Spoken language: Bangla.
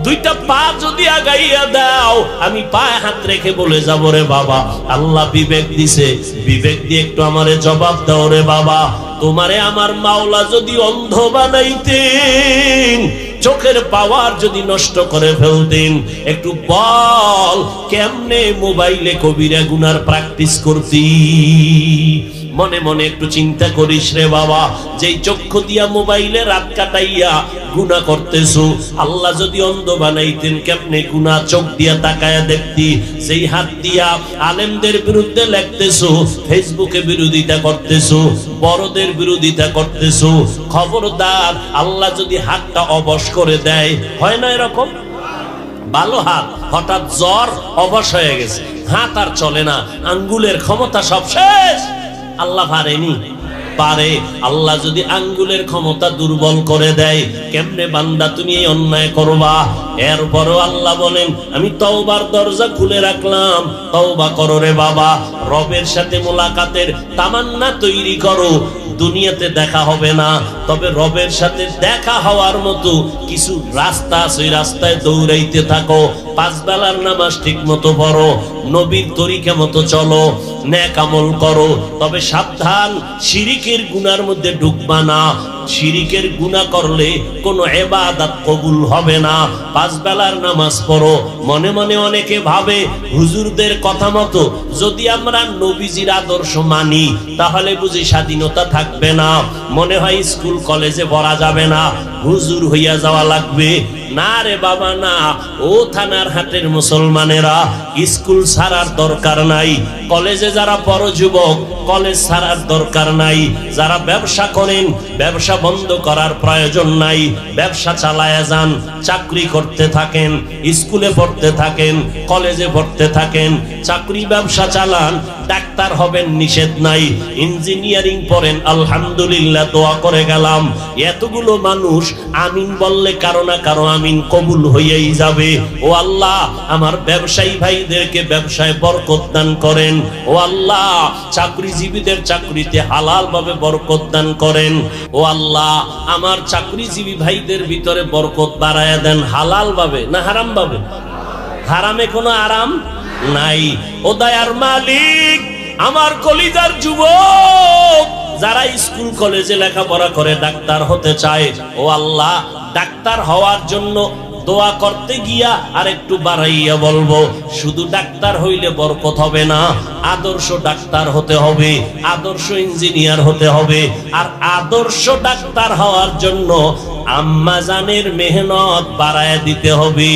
দুইটা পা যদি আগাইয়া দাও আমি পায়ে হাত রেখে বলে যাব রে বাবা আল্লাহ বিবেক দিছে, বিবেক দিয়ে একটু আমারে জবাব দাও রে বাবা। তোমারে আমার মাওলা যদি অন্ধ বানাইতেন, চোখের পাওয়ার যদি নষ্ট করে ফেলতেন, একটু বল কেমনে মোবাইলে কবিরা গুনার প্র্যাকটিস করতি? মনে মনে একটু চিন্তা করিস রে বাবা, যেই চক্ষু দিয়া মোবাইলে রাত কাটাইয়া গুনাহ করতেছো, আল্লাহ যদি অন্ধ বানাইতেন কেমনে গুনাহ চোখ দিয়া তাকায়া দেখতি? যেই হাত দিয়া আলেমদের বিরুদ্ধে লিখতেছো, ফেসবুকে বিরোধিতা করতেছো, বড়দের বিরোধিতা করতেছো, খবরদার আল্লাহ যদি হাতটা অবশ করে দেয়, হয় না এরকম? ভালো হাত হঠাৎ জ্বর অবশ হয়ে গেছে, হাত আর চলে না, আঙ্গুলের ক্ষমতা সব শেষ। আল্লাহ পারেনি? পারে। আল্লাহ যদি আঙ্গুলের ক্ষমতা দুর্বল করে দেয়, কেমনে বান্দা তুমি এই অন্যায় করবা? এরপরও আল্লাহ বলেন আমি তওবার দরজা খুলে রাখলাম, তওবা করো রে বাবা, রবের সাথে মোলাকাতের তামান্না তৈরি করো। দুনিয়াতে দেখা হবে না, তবে রবের সাথে দেখা হওয়ার মতো কিছু রাস্তা আছে, ওই রাস্তায় দৌড়াইতে থাকো। 5 বেলার নামাজ ঠিক মতো পড়ো, নবীর তরিকা মতো চলো, নেক আমল করো। তবে সাবধান, শিরিকের গুনার মধ্যে ঢুকবা না। শিরিকের গুনাহ করলে কোনো ইবাদত কবুল হবে না। 5 বেলার নামাজ পড়ো। মনে মনে অনেকে ভাবে হুজুরদের কথা মতো যদি আমরা নবীজির আদর্শ মানি তাহলে বুঝি স্বাধীনতা থাকবে না, মনে হয় স্কুল কলেজে পড়া যাবে না, হুজুর হইয়া যাওয়া লাগবে। না রে বাবা না, ও থানার হাটের মুসলমানেরা, স্কুল ছাড়ার দরকার নাই। কলেজে যারা পড়ো যুবক, কলেজ ছাড়ার দরকার নাই। যারা ব্যবসা করেন, ব্যবসা বন্ধ করার প্রয়োজন নাই, ব্যবসা চালায়া যান, চাকরি করতে থাকেন, স্কুলে পড়তে থাকেন, কলেজে পড়তে থাকেন, চাকরি ব্যবসা চালান। ডাক্তার হবেন নিষেধ নাই, ইঞ্জিনিয়ারিং পড়েন, আলহামদুলিল্লাহ, দোয়া করে গেলাম। এতগুলো মানুষ আমিন বললে কারো না কারো আমিন কবুল হইয়াই যাবে। ও আল্লাহ, আমার ব্যবসায়ী ভাইদেরকে ব্যবসায় বরকত দান করেন। ও আল্লাহ, চাকরিজীবীদের চাকরিতে হালাল ভাবে বরকত দান করেন। ও আল্লাহ, আমার চাকরিজীবী ভাইদের ভিতরে বরকত বাড়ায়া দেন, হালাল ভাবে না হারাম ভাবে? হারামে কোনো আরাম নাই। ও দয়ার মালিক, আমার কলিজার যুবক যারা স্কুল কলেজে লেখাপড়া করে ডাক্তার হতে চায়, ও আল্লাহ, ডাক্তার হওয়ার জন্য দোয়া করতে গিয়া আর একটু বাড়াইয়া বলবো, শুধু ডাক্তার হইলে বরকত হবে না, আদর্শ ডাক্তার হতে হবে, আদর্শ ইঞ্জিনিয়ার হতে হবে। আর আদর্শ ডাক্তার হওয়ার জন্য আম্মা জানের মেহনত বাড়ায়া দিতে হবে।